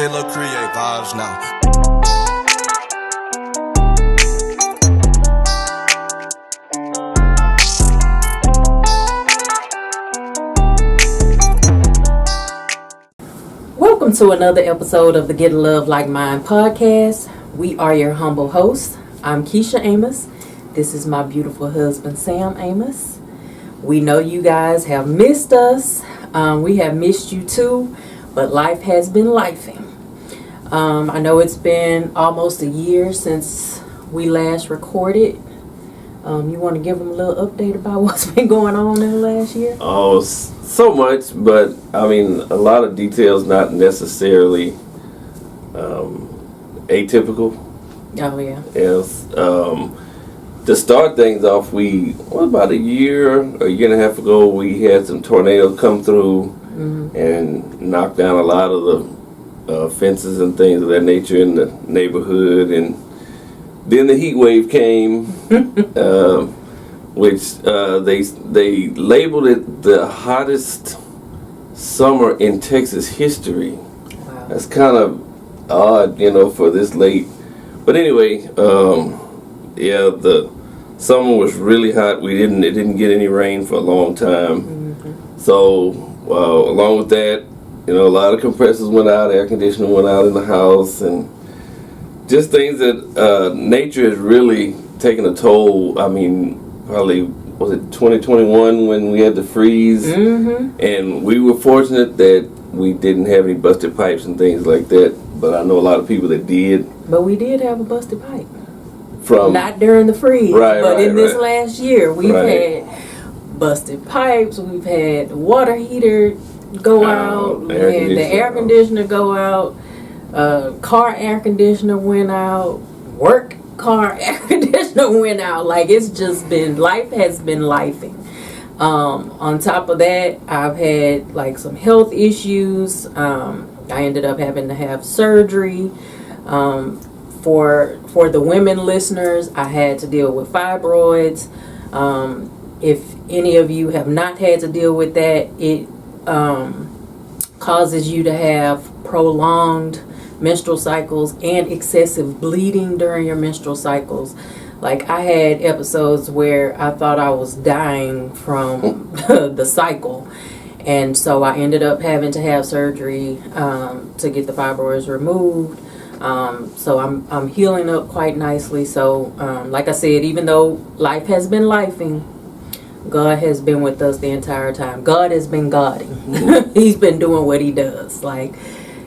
DJ Lil create vibes now. Welcome to another episode of the Get a Love Like Mine podcast. We are your humble hosts. I'm Kesha Amos. This is my beautiful husband, Sam Amos. We know you guys have missed us. We have missed you too, but life has been lifing. I know it's been almost a year since we last recorded. You want to give them a little update about what's been going on in the last year? Oh, so much, but I mean, a lot of details not necessarily atypical. Oh, yeah. Yes. To start things off, about a year and a half ago, we had some tornadoes come through and knock down a lot of the fences and things of that nature in the neighborhood. And then the heat wave came, which they labeled it the hottest summer in Texas history. Wow. That's kind of odd, for this late. But anyway, the summer was really hot. It didn't get any rain for a long time. So along with that, a lot of compressors went out, air conditioning went out in the house, and just things that nature has really taken a toll. I mean, probably, was it 2021 when we had the freeze? And we were fortunate that we didn't have any busted pipes and things like that, but I know a lot of people that did. But we did have a busted pipe. From not during the freeze, but in this last year, we've had busted pipes. We've had the water heater go out. We had the air conditioner go out. Car air conditioner went out. Work car air conditioner went out. Like, it's just been, life has been lifing. On top of that, I've had like some health issues. I ended up having to have surgery. For the women listeners, I had to deal with fibroids. If any of you have not had to deal with that, it causes you to have prolonged menstrual cycles and excessive bleeding during your menstrual cycles. Like, I had episodes where I thought I was dying from the cycle. And so I ended up having to have surgery to get the fibroids removed. So I'm healing up quite nicely. So like I said, even though life has been lifing, God has been with us the entire time. God has been Godding. He's been doing what he does. Like,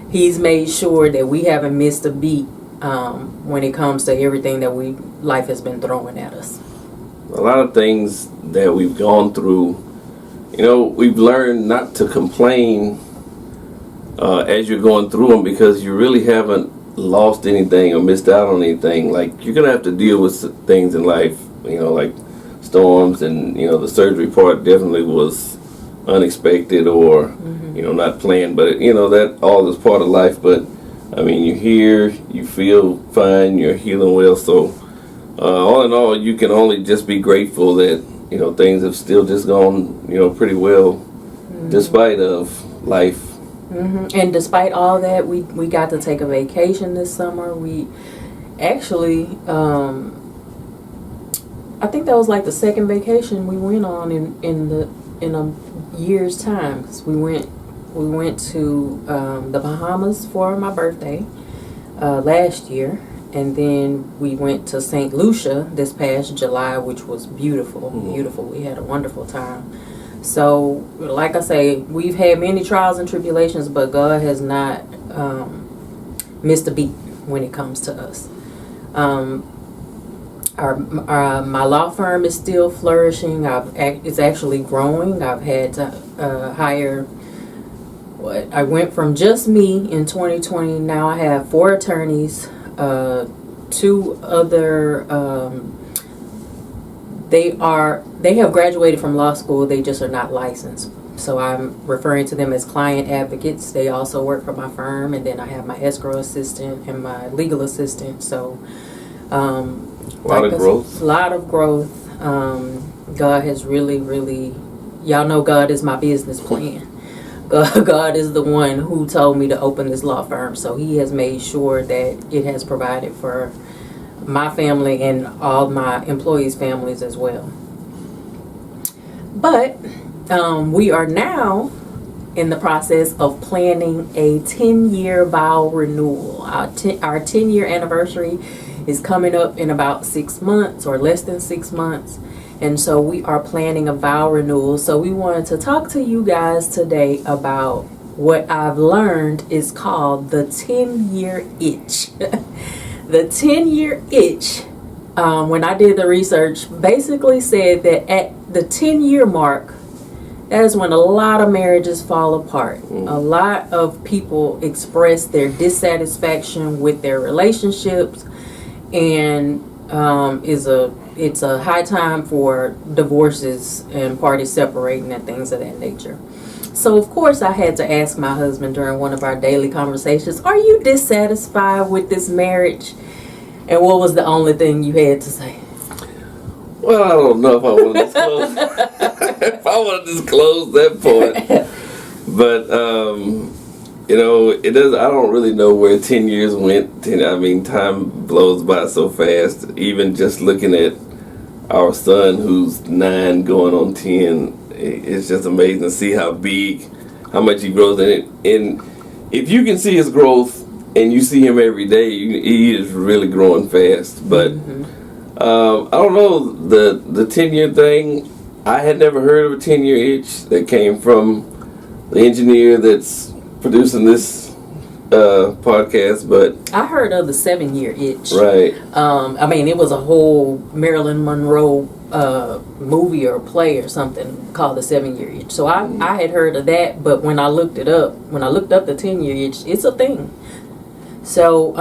he's made sure that we haven't missed a beat when it comes to everything that life has been throwing at us. A lot of things that we've gone through, we've learned not to complain as you're going through them, because you really haven't lost anything or missed out on anything. Like, you're gonna have to deal with things in life, like storms, and the surgery part definitely was unexpected or not planned, but that all is part of life. But I mean, you're here, you feel fine, you're healing well, so all in all, you can only just be grateful that things have still just gone pretty well despite of life. And despite all that, we got to take a vacation this summer. We actually, I think that was like the second vacation we went on in a year's time. 'Cause we went to the Bahamas for my birthday last year, and then we went to St. Lucia this past July, which was beautiful. Beautiful. We had a wonderful time. So, like I say, we've had many trials and tribulations, but God has not missed a beat when it comes to us. My law firm is still flourishing. It's actually growing. I've had to hire. I went from just me in 2020. Now I have 4 attorneys, 2 other. They have graduated from law school. They just are not licensed. So I'm referring to them as client advocates. They also work for my firm, and then I have my escrow assistant and my legal assistant. So a lot of growth. A lot of growth. God has really, really, y'all know God is my business plan. God is the one who told me to open this law firm. So he has made sure that it has provided for my family and all my employees' families as well. But we are now in the process of planning a 10-year vow renewal. Our 10-year anniversary is coming up in about 6 months or less than 6 months. And so we are planning a vow renewal. So we wanted to talk to you guys today about what I've learned is called the 10-year itch. The 10-year itch, when I did the research, basically said that at the 10-year mark, that is when a lot of marriages fall apart. A lot of people express their dissatisfaction with their relationships, and it's a high time for divorces and parties separating and things of that nature. So of course I had to ask my husband during one of our daily conversations, are you dissatisfied with this marriage? And what was the only thing you had to say? Well, I don't know if I want to disclose if I want to disclose that part. But it does. I don't really know where 10 years went. I mean, time blows by so fast. Even just looking at our son, who's 9, going on 10, it's just amazing to see how much he grows in it. And if you can see his growth, and you see him every day, he is really growing fast. But I don't know, the 10-year thing. I had never heard of a 10-year itch that came from the engineer that's producing this podcast, but I heard of the 7-year itch. Right. I mean, it was a whole Marilyn Monroe movie or play or something called the 7-year itch. So I had heard of that, but when I looked up the 10-year itch, it's a thing. So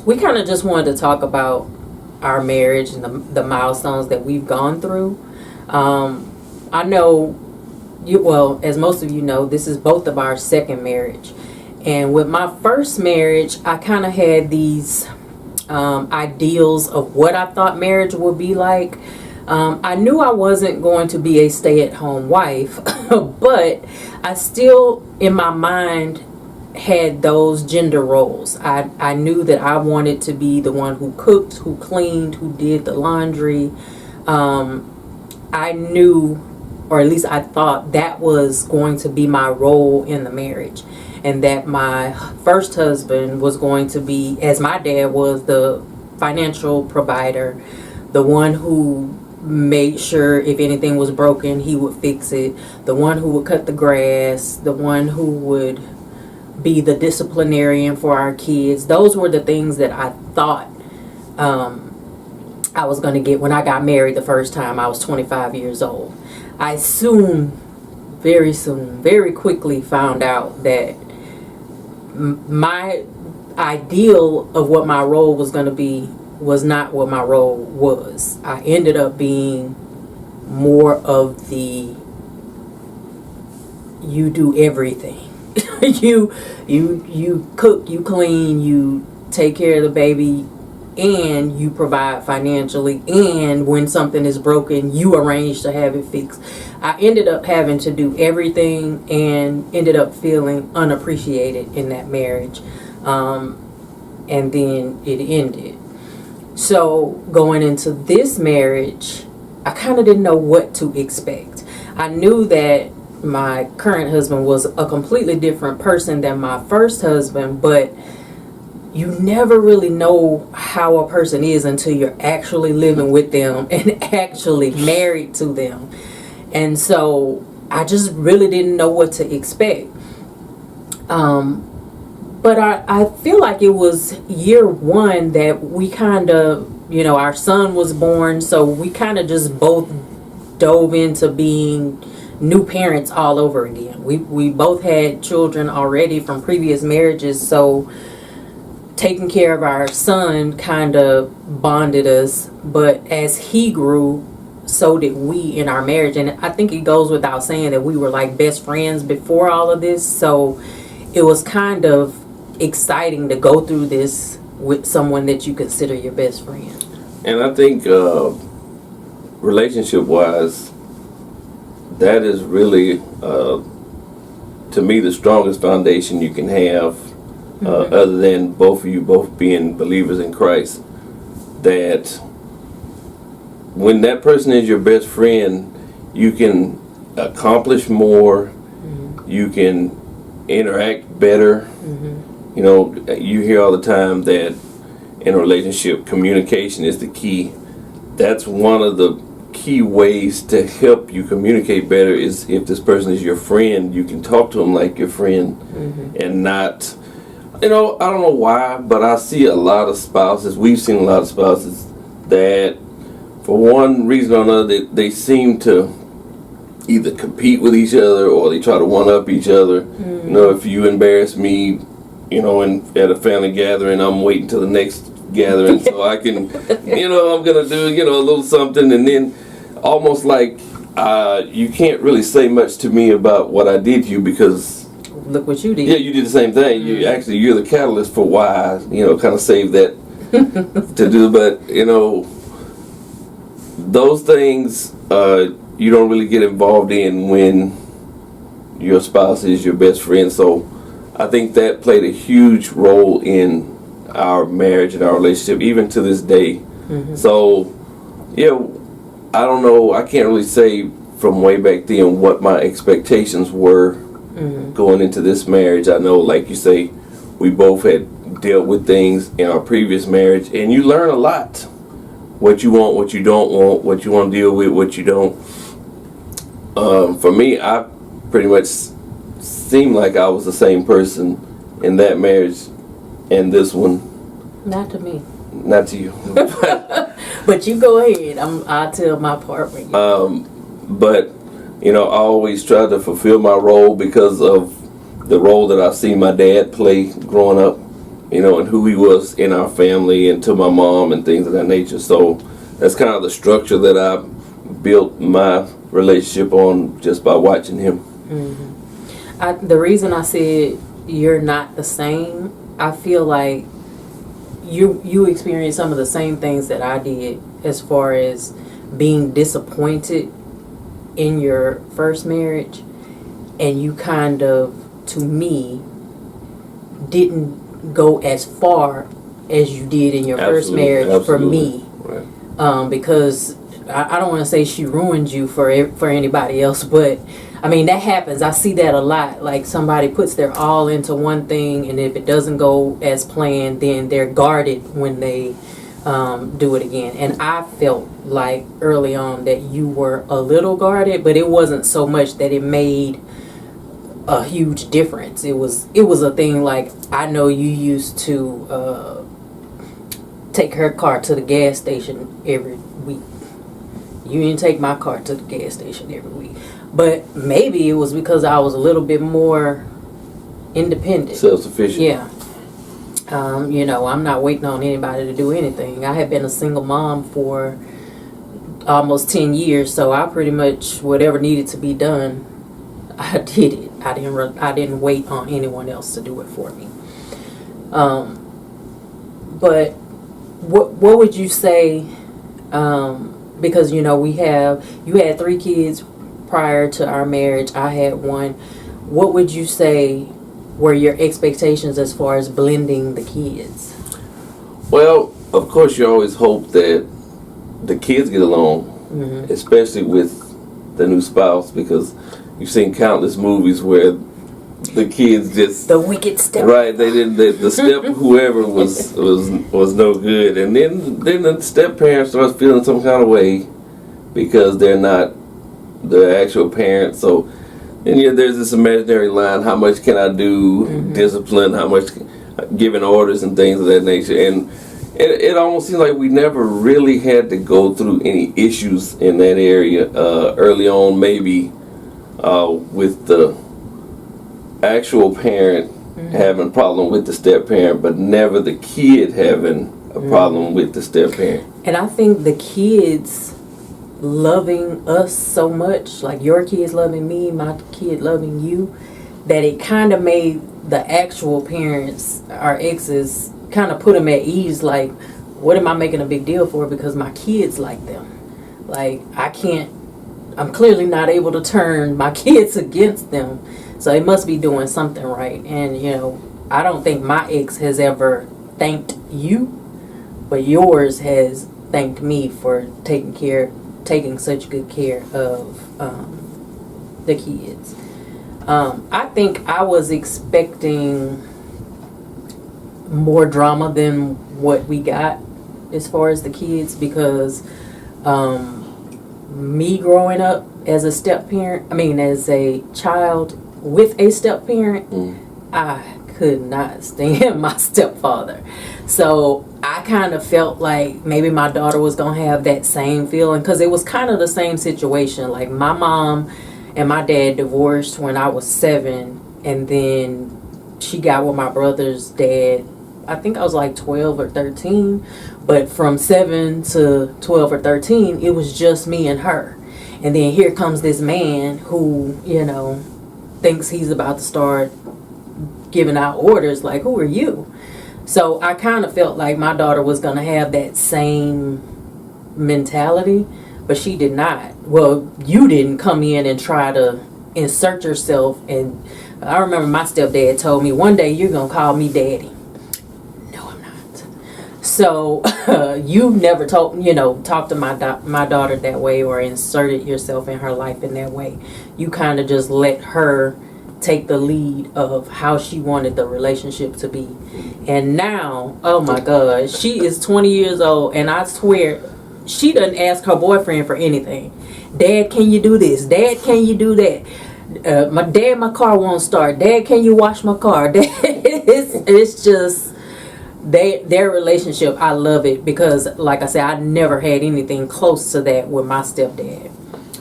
we kind of just wanted to talk about our marriage and the milestones that we've gone through. I know, as most of you know, this is both of our second marriage. And with my first marriage, I kind of had these ideals of what I thought marriage would be like. I knew I wasn't going to be a stay-at-home wife, but I still, in my mind, had those gender roles. I knew that I wanted to be the one who cooked, who cleaned, who did the laundry. I knew, or at least I thought, that was going to be my role in the marriage, and that my first husband was going to be, as my dad was, the financial provider, the one who made sure if anything was broken he would fix it, the one who would cut the grass, the one who would be the disciplinarian for our kids. Those were the things that I thought I was going to get when I got married the first time. I was 25 years old. I very quickly found out that my ideal of what my role was going to be was not what my role was. I ended up being more of the you do everything. you cook, you clean, you take care of the baby, and you provide financially, and when something is broken, you arrange to have it fixed. I ended up having to do everything and ended up feeling unappreciated in that marriage. And then it ended. So going into this marriage, I kind of didn't know what to expect. I knew that my current husband was a completely different person than my first husband, but you never really know how a person is until you're actually living with them and actually married to them. And so I just really didn't know what to expect. But I feel like it was year one that we kind of, our son was born, so we kind of just both dove into being new parents all over again. We both had children already from previous marriages, so taking care of our son kind of bonded us. But as he grew, so did we in our marriage. And I think it goes without saying that we were like best friends before all of this, so it was kind of exciting to go through this with someone that you consider your best friend. And I think relationship wise, that is really, to me, the strongest foundation you can have, other than both of you both being believers in Christ. That when that person is your best friend, you can accomplish more, you can interact better. You know, you hear all the time that in a relationship, communication is the key. That's one of the key ways to help you communicate better is if this person is your friend, you can talk to them like your friend and not, you know, I don't know why, but I see a lot of spouses, we've seen a lot of spouses that for one reason or another, they seem to either compete with each other or they try to one-up each other. You know, if you embarrass me, you know, at a family gathering, I'm waiting till the next gathering so I can, you know, I'm going to do, you know, a little something. And then almost like you can't really say much to me about what I did to you because... Look what you did. Yeah, you did the same thing. You're the catalyst for why I, you know, kind of saved that to do. But, you know, those things you don't really get involved in when your spouse is your best friend. So I think that played a huge role in our marriage and our relationship, even to this day. So, yeah, I don't know. I can't really say from way back then what my expectations were going into this marriage. I know, like you say, we both had dealt with things in our previous marriage, and you learn a lot. What you want, what you don't want, what you want to deal with, what you don't. For me, I pretty much seemed like I was the same person in that marriage and this one. Not to me. Not to you. But you go ahead. I'll tell my part with you. But, you know, I always tried to fulfill my role because of the role that I've seen my dad play growing up, you know, and who he was in our family and to my mom and things of that nature. So that's kind of the structure that I built my relationship on just by watching him. The reason I said you're not the same, I feel like you experienced some of the same things that I did as far as being disappointed in your first marriage, and you kind of, to me, didn't go as far as you did in your first marriage for me. Right. Because I don't want to say she ruined you for anybody else, but I mean, that happens. I see that a lot. Like somebody puts their all into one thing, and if it doesn't go as planned, then they're guarded when they do it again. And I felt like early on that you were a little guarded, but it wasn't so much that it made a huge difference. It was a thing like, I know you used to take her car to the gas station every week. You didn't take my car to the gas station every week. But maybe it was because I was a little bit more independent. Self-sufficient. Yeah. You know, I'm not waiting on anybody to do anything. I had been a single mom for almost 10 years, so I pretty much, whatever needed to be done, I did it. I didn't wait on anyone else to do it for me. But what would you say, because, you know, you had 3 kids prior to our marriage. I had 1. What would you say were your expectations as far as blending the kids? Well, of course, you always hope that the kids get along, especially with the new spouse, because you've seen countless movies where the kids just... The wicked step. Right, they didn't... The step whoever was no good. And then the step parent starts feeling some kind of way because they're not the actual parent. So then there's this imaginary line, how much can I do, discipline, how much giving orders and things of that nature. And it almost seems like we never really had to go through any issues in that area early on, maybe with the actual parent having a problem with the step parent, but never the kid having a problem with the step parent. And I think the kids loving us so much, like your kids loving me, my kid loving you, that it kind of made the actual parents, our exes, kind of put them at ease. Like, what am I making a big deal for? Because my kids like them. Like, I can't I'm clearly not able to turn my kids against them. So they must be doing something right. And, you know, I don't think my ex has ever thanked you, but yours has thanked me for taking such good care of the kids. I think I was expecting more drama than what we got as far as the kids, because me growing up as a as a child with a step parent, I could not stand my stepfather. So I kind of felt like maybe my daughter was going to have that same feeling, because it was kind of the same situation. Like, my mom and my dad divorced when I was 7, and then she got with my brother's dad. I think I was like 12 or 13, but from 7 to 12 or 13, it was just me and her. And then here comes this man who, you know, thinks he's about to start giving out orders. Like, who are you? So I kind of felt like my daughter was going to have that same mentality, but she did not. Well, you didn't come in and try to insert yourself. And I remember my stepdad told me, one day you're going to call me daddy. No, I'm not. So you've never talked to my daughter that way, or inserted yourself in her life in that way. You kind of just let her take the lead of how she wanted the relationship to be. And now, oh my God, she is 20 years old, and I swear she doesn't ask her boyfriend for anything. Dad, can you do this? Dad, can you do that? My car won't start. Dad, can you wash my car? Dad, it's just their relationship. I love it, because, like I said, I never had anything close to that with my stepdad.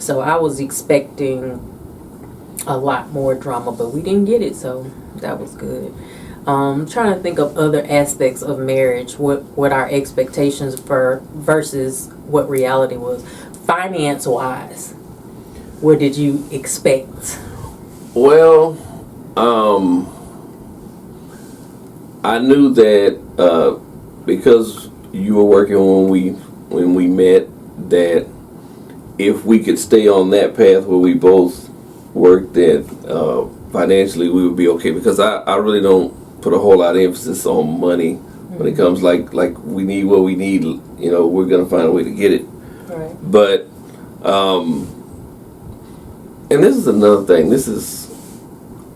So I was expecting a lot more drama, but we didn't get it, so that was good. Trying to think of other aspects of marriage, what our expectations were versus what reality was. Finance wise, what did you expect? Well, I knew that because you were working when we met, that if we could stay on that path where we both worked, that financially we would be okay, because I really don't put a whole lot of emphasis on money when it comes like we need what we need, you know, we're gonna find a way to get it. Right. But and this is another thing. This is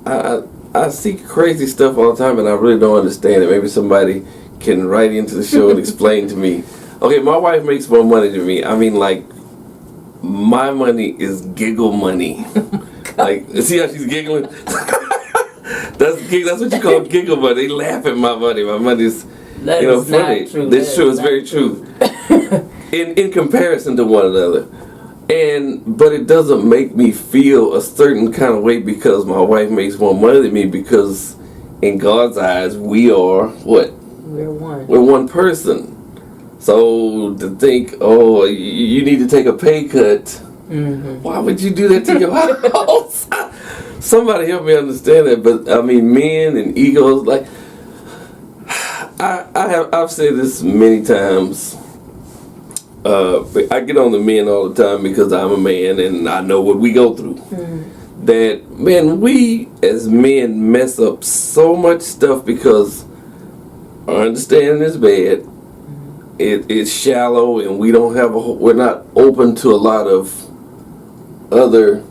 I see crazy stuff all the time, and I really don't understand it. Maybe somebody can write into the show and explain to me. Okay, my wife makes more money than me. I mean, like, my money is giggle money. Like, see how she's giggling? That's what you call giggle money. They laugh at my money. My money's, that you know, is funny. Not true. That's true. It's very true. In comparison to one another. But it doesn't make me feel a certain kind of way because my wife makes more money than me, because in God's eyes, we are what? We're one. We're one person. So to think, oh, you need to take a pay cut. Mm-hmm. Why would you do that to your house? Somebody help me understand that. But I mean, men and egos, like, I've said this many times. I get on the men all the time because I'm a man and I know what we go through. Mm. That, man, we as men mess up so much stuff because our understanding is bad. It's shallow, and we don't have we're not open to a lot of other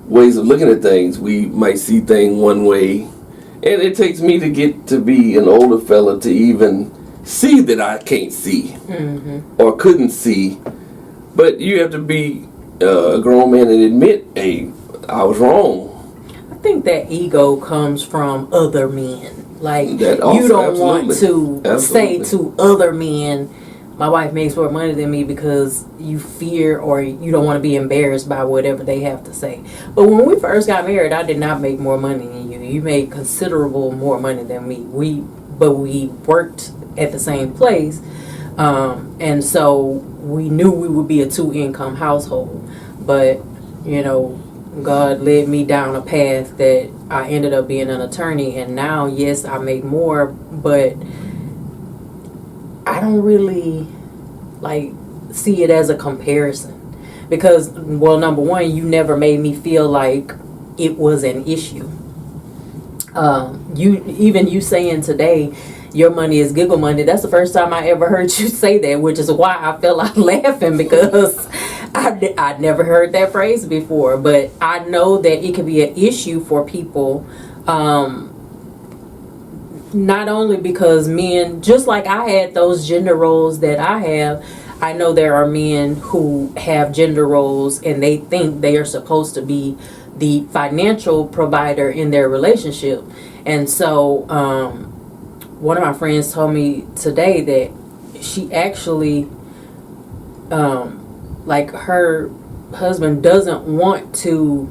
ways of looking at things. We might see things one way, and it takes me to get to be an older fella to even see that I can't see, or couldn't see. But you have to be a grown man and admit, hey, I was wrong. I think that ego comes from other men. Like, that also, you don't absolutely. want to say to other men, my wife makes more money than me, because you fear or you don't want to be embarrassed by whatever they have to say. But when we first got married, I did not make more money than you. You made considerable more money than me. But we worked at the same place, and so we knew we would be a 2-income household. But, you know, God led me down a path that I ended up being an attorney, and now, yes, I make more, but I don't really like see it as a comparison, Because, well, number one, you never made me feel like it was an issue. You saying today your money is giggle money, that's the first time I ever heard you say that, which is why I feel like laughing, because I'd never heard that phrase before. But I know that it can be an issue for people, not only because men, just like I had those gender roles that I have, I know there are men who have gender roles and they think they are supposed to be the financial provider in their relationship. And so one of my friends told me today that she actually like her husband doesn't want to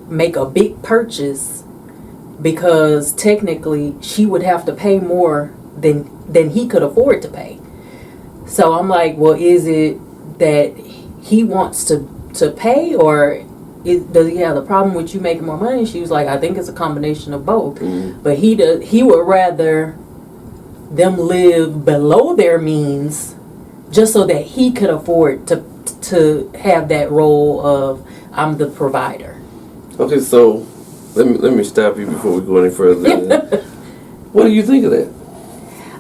make a big purchase because technically she would have to pay more than he could afford to pay. So I'm like, well, is it that he wants to pay, or does he have the problem with you making more money? She was like, I think it's a combination of both. But he would rather them live below their means just so that he could afford to have that role of I'm the provider. Okay, so let me stop you before we go any further. What do you think of that?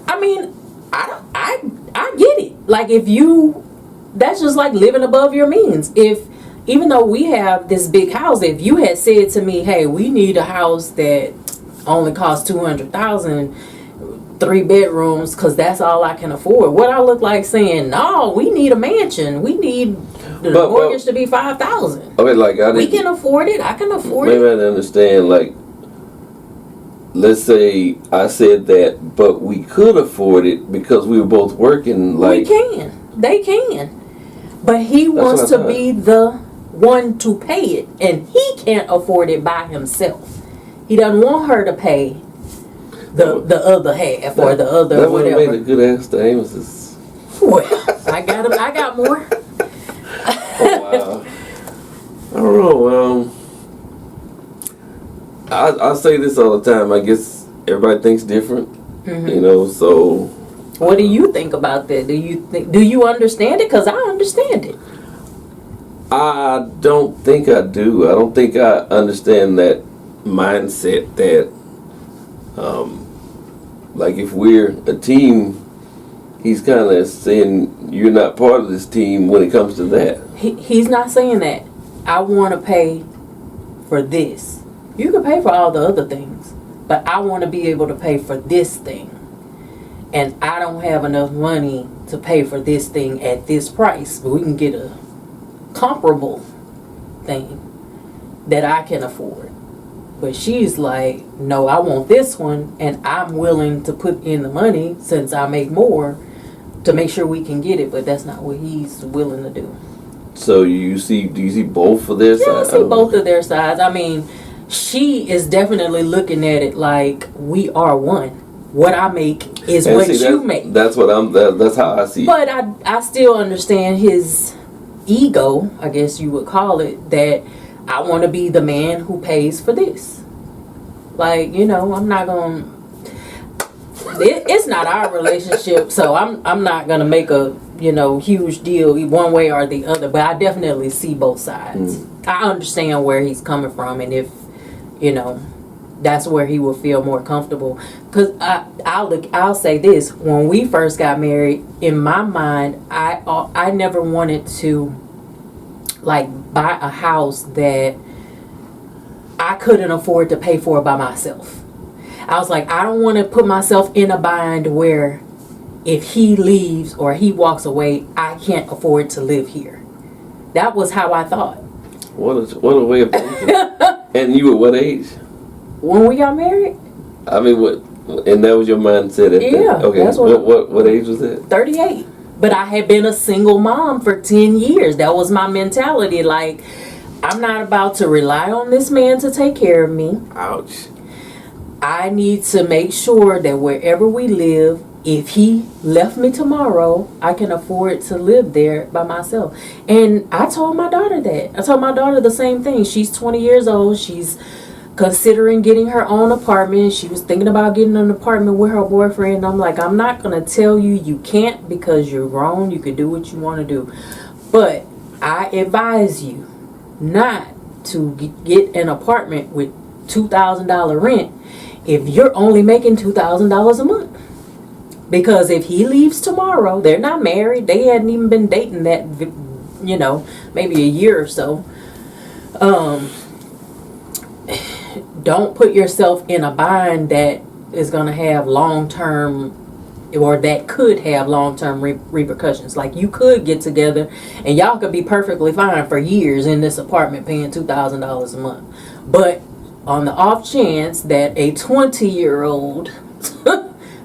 I mean, I get it. Like, that's just like living above your means. Even though we have this big house, if you had said to me, hey, we need a house that only costs $200,000, 3 bedrooms, because that's all I can afford, what I look like saying, no, we need a mansion, we need the mortgage to be $5,000. I mean, like, we can afford it, I can afford maybe it. I didn't understand, like, let's say I said that, but we could afford it because we were both working. Like, they can, but he wants to be the one to pay it, and he can't afford it by himself. He doesn't want her to pay the other half or the other that whatever. That would have made a good ass to Amos's. Well, I got more. Oh, wow. I don't know. I say this all the time. I guess everybody thinks different, you know. So, what do you think about that? Do you understand it? Because I understand it. I don't think I do. I don't think I understand that mindset that, like, if we're a team, he's kind of saying you're not part of this team when it comes to that. He's not saying that. I want to pay for this. You can pay for all the other things, but I want to be able to pay for this thing. And I don't have enough money to pay for this thing at this price, but we can get a comparable thing that I can afford. But she's like, no, I want this one, and I'm willing to put in the money since I make more to make sure we can get it, but that's not what he's willing to do. So do you see both of their sides? Yeah, I see both of their sides. I mean, she is definitely looking at it like we are one. What I make is what you make. That's what that's how I see it. But I still understand his ego, I guess you would call it, that I want to be the man who pays for this. Like, you know, I'm not going to... It's not our relationship, so I'm not going to make a, you know, huge deal one way or the other. But I definitely see both sides. I understand where he's coming from, and if, you know, that's where he will feel more comfortable. Because I'll say this: when we first got married, in my mind, I never wanted to, like, buy a house that I couldn't afford to pay for by myself. I was like, I don't want to put myself in a bind where if he leaves or he walks away, I can't afford to live here. That was how I thought. What a way of thinking. And you were what age? When we got married? I mean, what? And that was your mindset at that? Okay. That's what age was that? 38. But I had been a single mom for 10 years. That was my mentality. Like, I'm not about to rely on this man to take care of me. Ouch. I need to make sure that wherever we live, if he left me tomorrow, I can afford to live there by myself. And I told my daughter that. I told my daughter the same thing. She's 20 years old. She's considering getting her own apartment. She was thinking about getting an apartment with her boyfriend. I'm like, I'm not going to tell you can't, because you're grown. You can do what you want to do. But I advise you not to get an apartment with $2,000 rent if you're only making $2,000 a month. Because if he leaves tomorrow, they're not married. They hadn't even been dating that, maybe a year or so. Don't put yourself in a bind that is going to have long-term, or that could have long-term repercussions. Like, you could get together and y'all could be perfectly fine for years in this apartment paying $2,000 a month. But on the off chance that a 20-year-old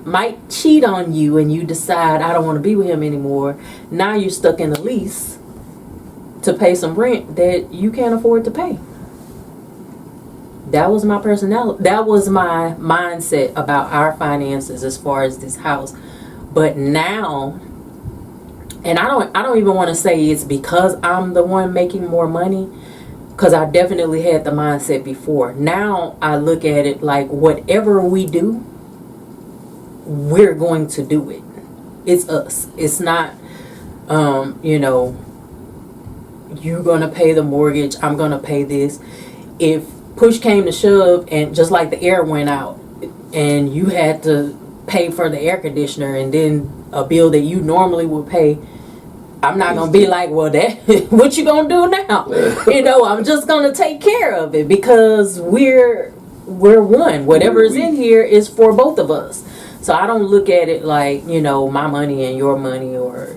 might cheat on you and you decide, I don't want to be with him anymore, now you're stuck in a lease to pay some rent that you can't afford to pay. That was my personality. That was my mindset about our finances as far as this house. But now, and I don't even want to say it's because I'm the one making more money, because I definitely had the mindset before. Now I look at it like, whatever we do, we're going to do it. It's us. It's not, you're going to pay the mortgage, I'm going to pay this. If push came to shove and just like the air went out and you had to pay for the air conditioner and then a bill that you normally would pay, I'm not going to be like, well, that what you going to do now? I'm just going to take care of it because we're one. Whatever is in here is for both of us. So I don't look at it like, my money and your money, or,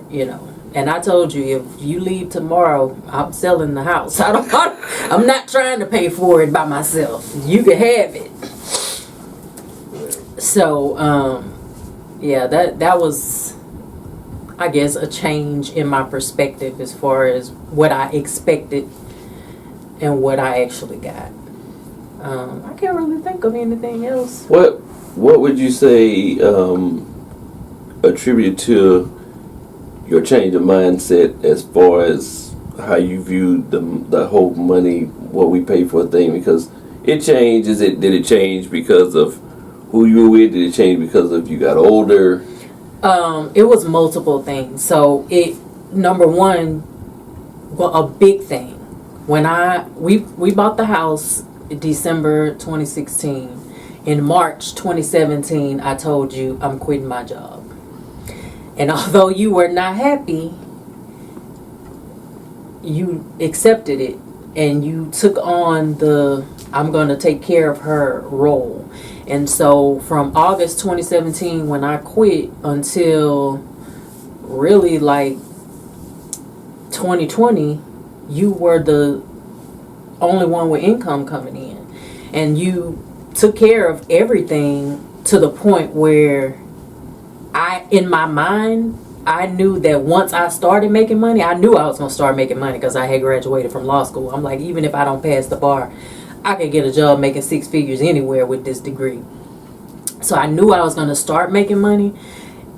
And I told you, if you leave tomorrow, I'm selling the house. I'm not trying to pay for it by myself. You can have it. So, that was, I guess, a change in my perspective as far as what I expected and what I actually got. I can't really think of anything else. What would you say attribute to your change of mindset as far as how you view the whole money, what we pay for a thing? Because it changed. Did it change because of who you were with? Did it change because of you got older? It was multiple things. So number one, a big thing. When we bought the house in December 2016. In March 2017, I told you I'm quitting my job. And although you were not happy, you accepted it and you took on the I'm going to take care of her role. And so from August 2017 when I quit until really like 2020, you were the only one with income coming in. And you took care of everything to the point where in my mind, I knew that once I started making money, I knew I was going to start making money because I had graduated from law school. I'm like, even if I don't pass the bar, I could get a job making 6 figures anywhere with this degree. So I knew I was going to start making money,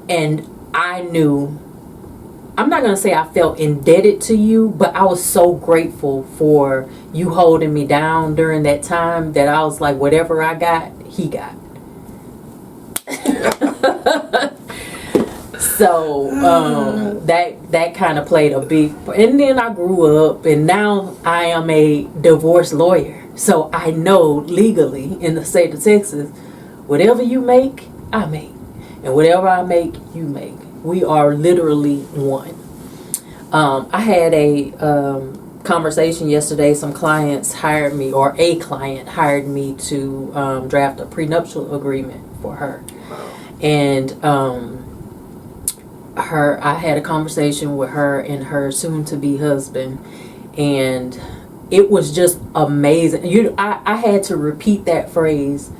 and I knew, I'm not going to say I felt indebted to you, but I was so grateful for you holding me down during that time that I was like, whatever I got, he got. So that kind of played a big, and then I grew up and now I am a divorce lawyer. So I know legally in the state of Texas, whatever you make, I make. And whatever I make, you make. We are literally one. I had a conversation yesterday. Some clients hired me, or a client hired me to draft a prenuptial agreement for her. And I had a conversation with her and her soon-to-be husband, and it was just amazing. I had to repeat that phrase,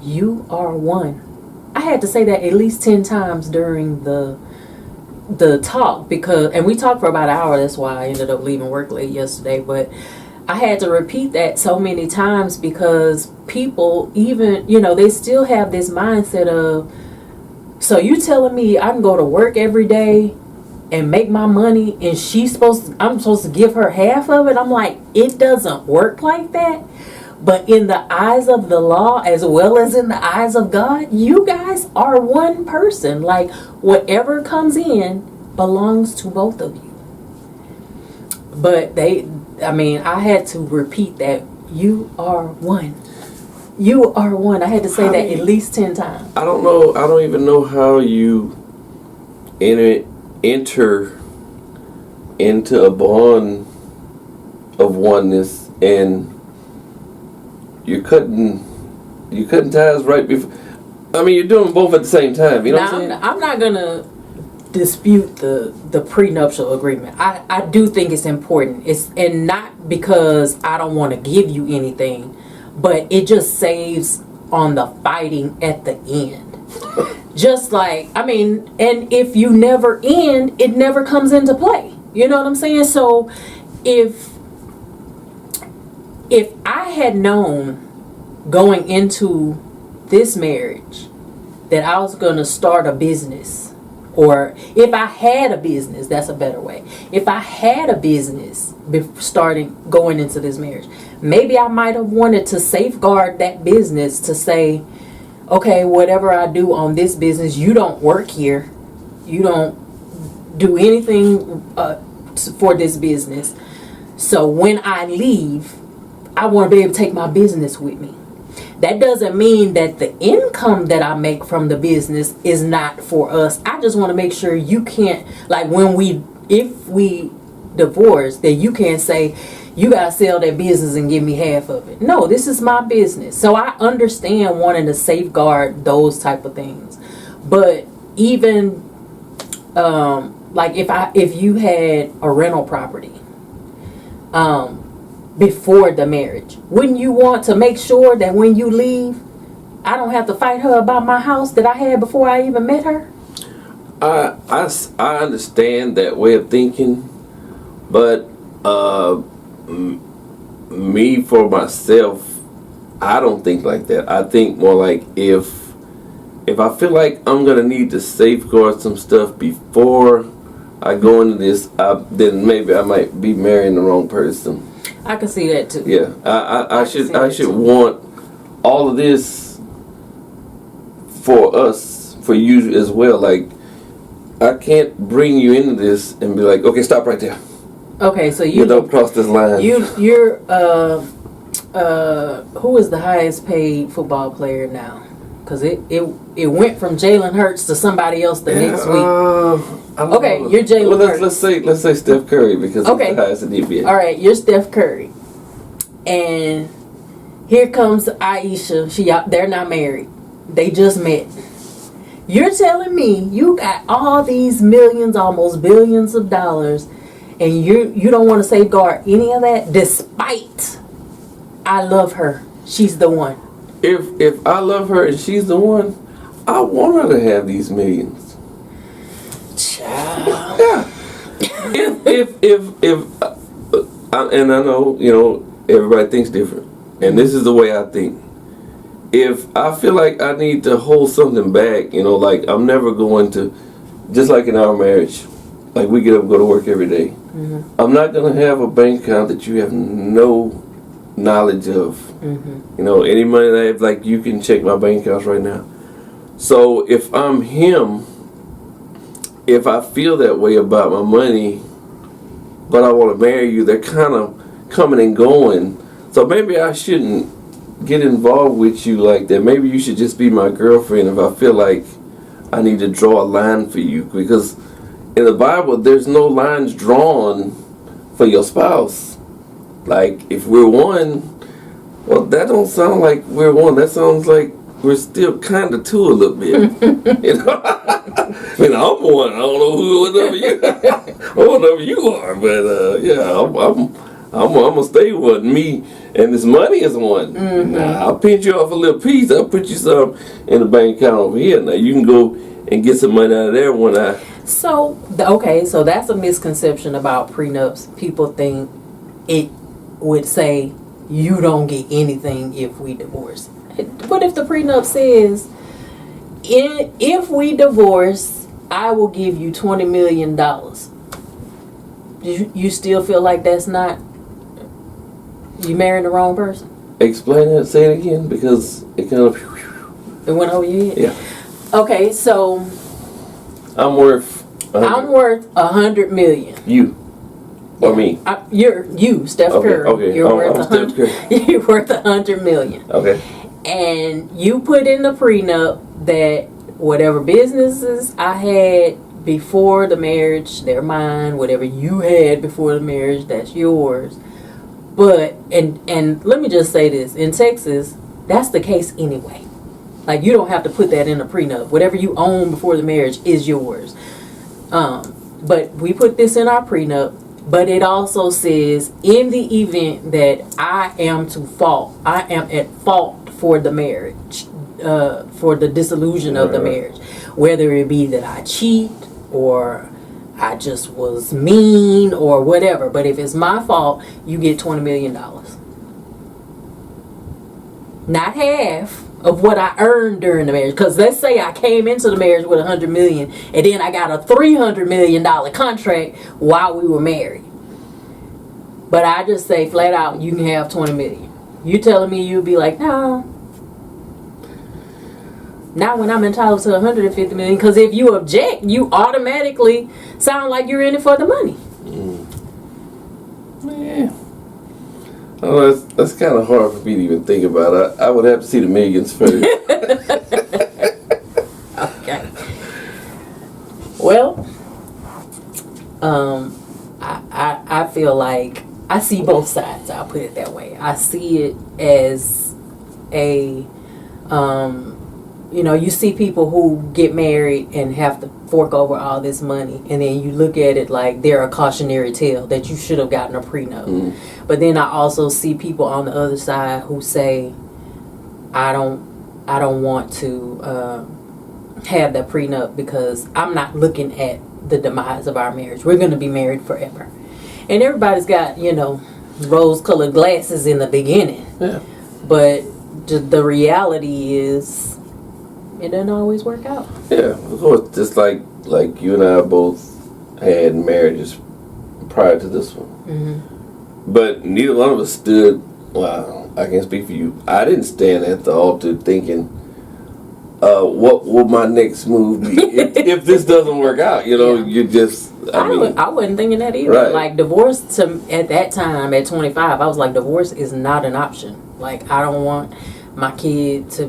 you are one. I had to say that at least 10 times during the talk, and we talked for about an hour. That's why I ended up leaving work late yesterday. But I had to repeat that so many times because people, even, they still have this mindset of, so you telling me I can go to work every day and make my money and I'm supposed to give her half of it? I'm like, it doesn't work like that. But in the eyes of the law, as well as in the eyes of God, you guys are one person. Like, whatever comes in belongs to both of you. But I had to repeat that you are one. You are one. I had to say that at least 10 times. I don't know. I don't even know how you enter into a bond of oneness, and you're cutting ties right before. I mean, you're doing both at the same time. You know what I'm saying? I'm not gonna dispute the prenuptial agreement. I do think it's important. And not because I don't want to give you anything, but it just saves on the fighting at the end. Just like, and if you never end, it never comes into play. You know what I'm saying? So if I had known going into this marriage that I was going to start a business, or if I had a business, that's a better way. If I had a business going into this marriage, maybe I might have wanted to safeguard that business to say, okay, whatever I do on this business, you don't work here. You don't do anything for this business. So when I leave, I want to be able to take my business with me. That doesn't mean that the income that I make from the business is not for us. I just want to make sure you can't, like if we divorce, that you can't say, you got to sell that business and give me half of it. No, this is my business. So I understand wanting to safeguard those type of things. But even like if you had a rental property before the marriage, wouldn't you want to make sure that when you leave, I don't have to fight her about my house that I had before I even met her? I understand that way of thinking, but me for myself, I don't think like that. I think more like if I feel like I'm gonna need to safeguard some stuff before I go into this, then maybe I might be marrying the wrong person. I can see that too. Yeah, I should want all of this for us, for you as well. Like, I can't bring you into this and be like, okay, stop right there. Okay, so you don't cross this line. You're who is the highest paid football player now? Because it went from Jalen Hurts to somebody else the next week. Okay, you're Jalen Hurts. Let's say Steph Curry, because he's the highest in the NBA. All right, you're Steph Curry, and here comes Aisha. They're not married. They just met. You're telling me you got all these millions, almost billions of dollars, and you don't want to safeguard any of that, despite I love her. She's the one. If I love her and she's the one, I want her to have these millions. Child. Yeah. if and I know, everybody thinks different, and this is the way I think. If I feel like I need to hold something back, like I'm never going to, just like in our marriage, like we get up and go to work every day. Mm-hmm. I'm not going to have a bank account that you have no knowledge of. Mm-hmm. Any money that I have, like, you can check my bank accounts right now. So if I'm him, if I feel that way about my money, but I want to marry you, they're kind of coming and going. So maybe I shouldn't get involved with you like that. Maybe you should just be my girlfriend if I feel like I need to draw a line for you. Because in the Bible, there's no lines drawn for your spouse. Like, if we're one, well, that don't sound like we're one. That sounds like we're still kind of two a little bit. I'm one. I don't know whatever you are, but I'm gonna stay one. Me and this money is one. Mm-hmm. Now, I'll pinch you off a little piece. I'll put you some in the bank account over here. Now you can go and get some money out of there when I. So that's a misconception about prenups. People think it would say you don't get anything if we divorce. What if the prenup says, if we divorce, I will give you $20 million? You still feel like that's not, you marrying the wrong person? Explain that. Say it again, because it kind of. It went over your head? Yeah. Okay, so I'm worth $100 million. You. Or me? You, Steph Curry. Okay. You're worth I'm Steph Curry. You're worth $100 million. Okay. And you put in the prenup that whatever businesses I had before the marriage, they're mine. Whatever you had before the marriage, that's yours. But and let me just say this: in Texas, that's the case anyway. Like, you don't have to put that in a prenup. Whatever you own before the marriage is yours. But we put this in our prenup. But it also says, in the event that I am at fault for the marriage, for the dissolution of the marriage, whether it be that I cheat or I just was mean or whatever. But if it's my fault, you get $20 million. Not half of what I earned during the marriage. Because let's say I came into the marriage with $100 million and then I got a $300 million contract while we were married. But I just say flat out, you can have $20 million. You telling me you'd be like, no. Not when I'm entitled to $150 million. Because if you object, you automatically sound like you're in it for the money. Yeah. Oh, that's kind of hard for me to even think about. I would have to see the millions first. Okay. Well, I feel like I see both sides. I'll put it that way. I see it as a, you see people who get married and have to fork over all this money, and then you look at it like they're a cautionary tale that you should have gotten a prenup. But then I also see people on the other side who say, I don't want to have that prenup because I'm not looking at the demise of our marriage. We're going to be married forever. And everybody's got, rose-colored glasses in the beginning. Yeah. But the reality is, it doesn't always work out. Yeah, of course. Just like you and I both had marriages prior to this one. Mm-hmm. But neither one of us stood, well, I can't speak for you. I didn't stand at the altar thinking, what will my next move be if this doesn't work out? You just, I wasn't thinking that either. Right. Like, divorce at that time, at 25, I was like, divorce is not an option. Like, I don't want my kid to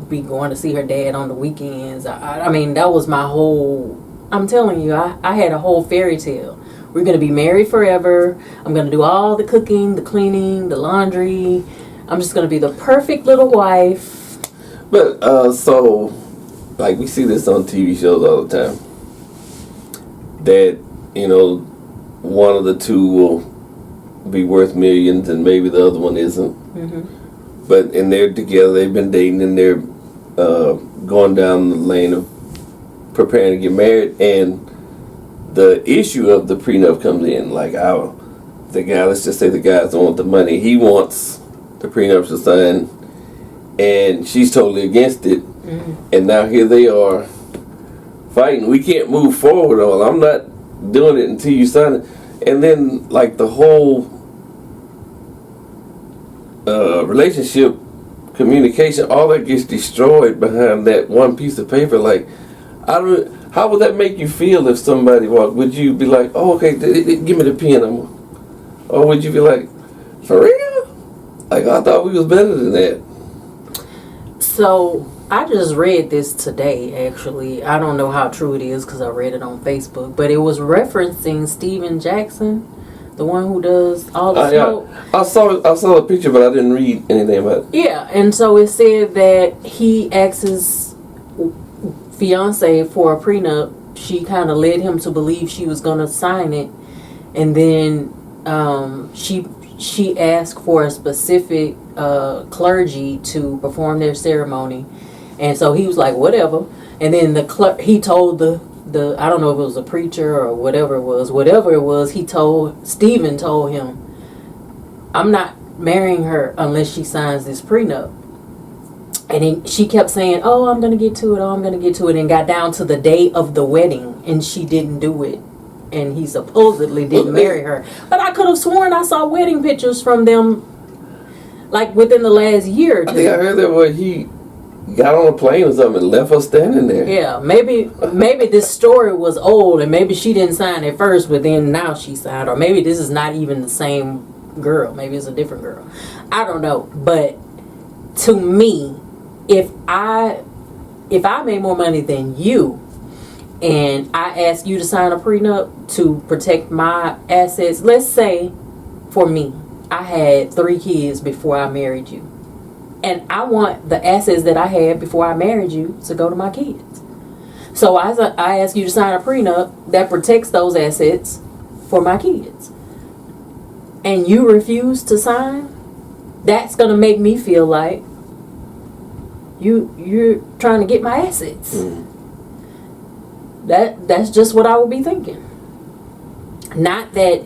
be going to see her dad on the weekends. I mean, that was my whole, I'm telling you, I had a whole fairy tale. We're going to be married forever. I'm going to do all the cooking, the cleaning, the laundry. I'm just going to be the perfect little wife. But, so, like, we see this on TV shows all the time. That, one of the two will be worth millions and maybe the other one isn't. Mm-hmm. But, and they're together, they've been dating, and they're going down the lane of preparing to get married, and the issue of the prenup comes in. Like, the guy, let's just say the guy doesn't want the money. He wants the prenup to sign, and she's totally against it. Mm-hmm. And now here they are fighting. We can't move forward, or I'm not doing it until you sign it. And then, like, the whole relationship, communication, all that gets destroyed behind that one piece of paper. Like, how would that make you feel if somebody walked? Would you be like, oh, okay, give me the pen, or would you be like, for real? Like, I thought we was better than that. So, I just read this today, actually. I don't know how true it is because I read it on Facebook, but it was referencing Steven Jackson, the one who does all the smoke. Yeah. I saw the picture, but I didn't read anything about it. Yeah, and so it said that he asked his fiance for a prenup. She kind of led him to believe she was going to sign it, and then she asked for a specific clergy to perform their ceremony, and so he was like, whatever. And then he told the I don't know if it was a preacher or whatever it was, Stephen told him, I'm not marrying her unless she signs this prenup. And she kept saying, oh, I'm going to get to it, and got down to the day of the wedding, and she didn't do it. And he supposedly didn't marry her. But I could have sworn I saw wedding pictures from them, like, within the last year or two. I think I heard that got on a plane or something and left her standing there. Yeah, maybe this story was old and maybe she didn't sign it first, but then now she signed, or maybe this is not even the same girl. Maybe it's a different girl. I don't know. But to me, if I made more money than you and I asked you to sign a prenup to protect my assets, let's say for me, I had 3 kids before I married you. And I want the assets that I had before I married you to go to my kids. So I ask you to sign a prenup that protects those assets for my kids. And you refuse to sign, that's going to make me feel like you're trying to get my assets. That's just what I would be thinking. Not that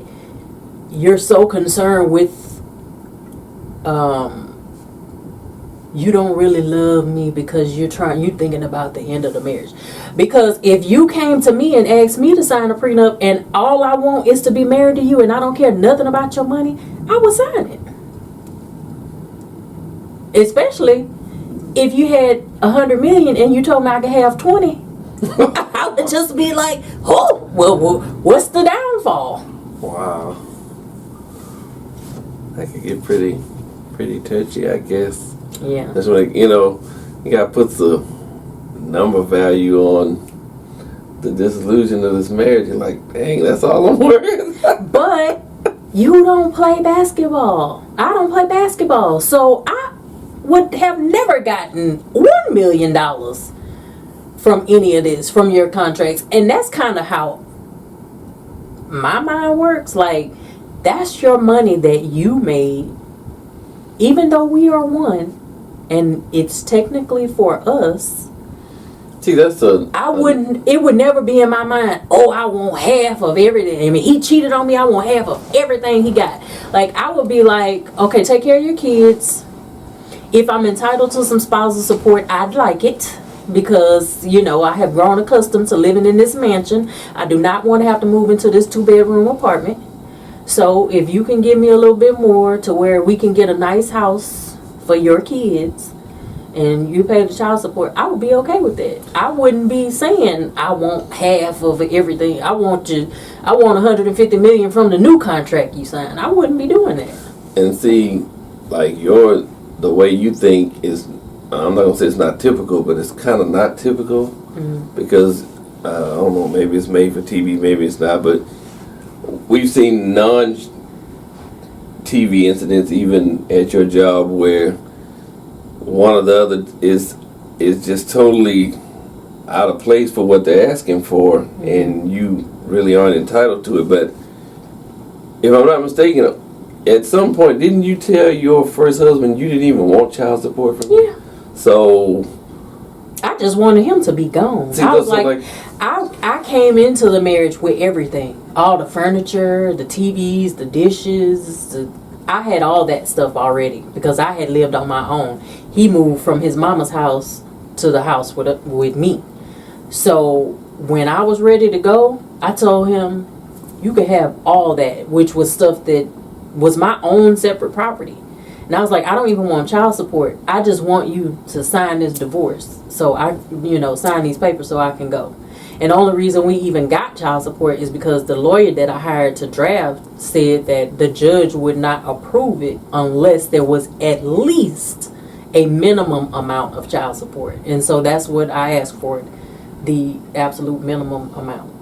you're so concerned with you don't really love me because you're thinking about the end of the marriage. Because if you came to me and asked me to sign a prenup and all I want is to be married to you and I don't care nothing about your money, I would sign it. Especially if you had 100 million and you told me I could have 20. I would just be like, oh, well, what's the downfall? Wow. That could get pretty touchy, I guess. Yeah. That's when, you got to put the number value on the disillusion of this marriage. You're like, dang, that's all I'm worth. But you don't play basketball. I don't play basketball. So I would have never gotten $1 million from any of this, from your contracts. And that's kind of how my mind works. Like, that's your money that you made, even though we are one, and it's technically for us. See, that's it would never be in my mind, oh, I want half of everything. I mean, he cheated on me, I want half of everything he got. Like, I would be like, okay, take care of your kids. If I'm entitled to some spousal support, I'd like it. Because, I have grown accustomed to living in this mansion. I do not want to have to move into this 2-bedroom apartment. So if you can give me a little bit more to where we can get a nice house for your kids and you pay the child support, I would be okay with that. I wouldn't be saying I want half of everything. I want 150 million from the new contract you signed. I wouldn't be doing that. And see, like the way you think is, I'm not gonna say it's not typical, but it's kind of not typical. Because I don't know, maybe it's made for TV, maybe it's not, but we've seen non-TV incidents even at your job where one or the other is just totally out of place for what they're asking for, and you really aren't entitled to it. But if I'm not mistaken, at some point, didn't you tell your first husband you didn't even want child support from him? Yeah. So I just wanted him to be gone. See, I was like, I came into the marriage with everything. All the furniture, the TVs, the dishes. I had all that stuff already because I had lived on my own. He moved from his mama's house to the house with me. So when I was ready to go, I told him, you can have all that, which was stuff that was my own separate property. And I was like, I don't even want child support. I just want you to sign this divorce. So I, sign these papers so I can go. And the only reason we even got child support is because the lawyer that I hired to draft said that the judge would not approve it unless there was at least a minimum amount of child support. And so that's what I asked for, the absolute minimum amount.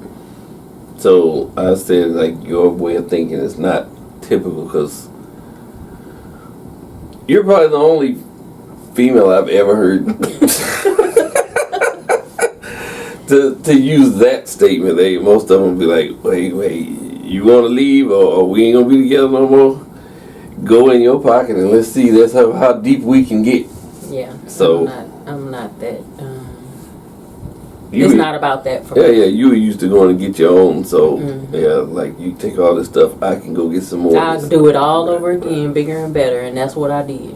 So I said, like, your way of thinking is not typical because you're probably the only female I've ever heard to use that statement. Most of them be like, wait, you want to leave or we ain't going to be together no more? Go in your pocket and let's see how deep we can get. Yeah. So I'm not that. It's not about that for me. Yeah, you were used to going to get your own. So, like you take all this stuff, I can go get some more. I'll do it all over again, bigger and better, and that's what I did.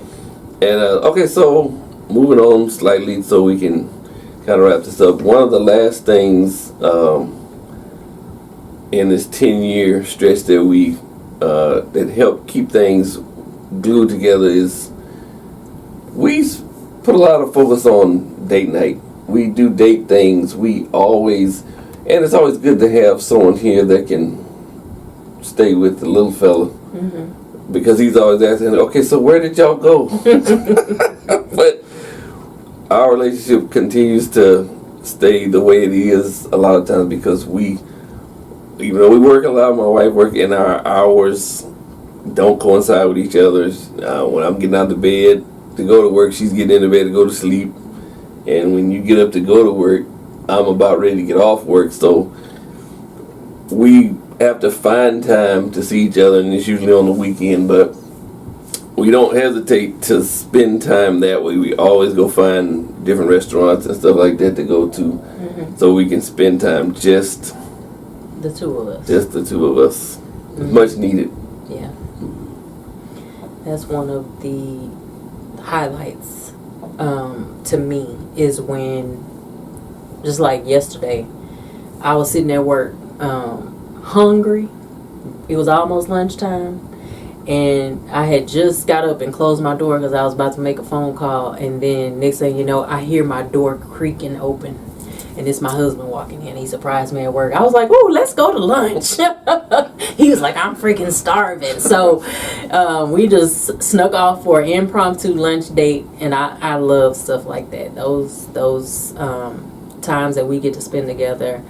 And, okay, so moving on slightly so we can kind of wrap this up. One of the last things in this 10-year stretch that we that helped keep things glued together is we put a lot of focus on date night. We do date things. We always, and it's always good to have someone here that can stay with the little fella. Mm-hmm. Because he's always asking, okay, so where did y'all go? But our relationship continues to stay the way it is a lot of times because we, even though we work a lot, my wife works, and our hours don't coincide with each other's. When I'm getting out of bed to go to work, she's getting into bed to go to sleep. And when you get up to go to work, I'm about ready to get off work. So we have to find time to see each other, and it's usually on the weekend, but we don't hesitate to spend time that way. We always go find different restaurants and stuff like that to go to, so we can spend time just the two of us. Just the two of us. Much needed. Yeah. That's one of the highlights to me is when, just like yesterday, I was sitting at work hungry. It was almost lunchtime. And I had just got up and closed my door because I was about to make a phone call. And then next thing you know, I hear my door creaking open. And it's my husband walking in. He surprised me at work. I was like, "Ooh, let's go to lunch." He was like, "I'm freaking starving." So we just snuck off for an impromptu lunch date. And I love stuff like that. Those times that we get to spend together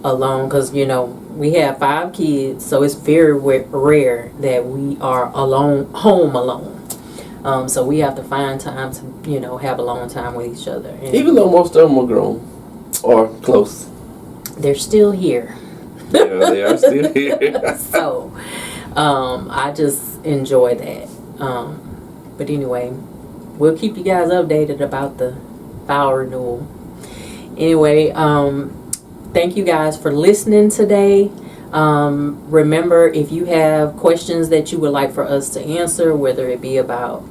alone. Because, you know, we have 5 kids. So it's very rare that we are home alone. So we have to find time to, you know, have alone time with each other. And even though most of them are grown. Or close. They're still here. Yeah, they are still here. So, I just enjoy that. But anyway, we'll keep you guys updated about the file renewal. Anyway, thank you guys for listening today. Remember, if you have questions that you would like for us to answer, whether it be about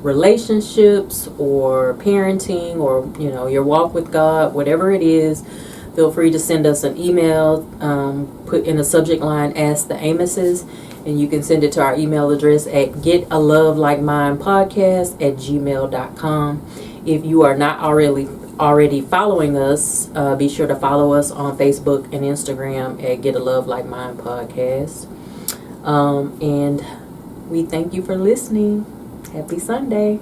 relationships or parenting or, you know, your walk with God, whatever it is, feel free to send us an email, put in the subject line, Ask the Amoses, and you can send it to our email address at getalovelikemindepodcast@gmail.com. If you are not already following us, be sure to follow us on Facebook and Instagram at Get a Love Like Mine Podcast. And we thank you for listening. Happy Sunday.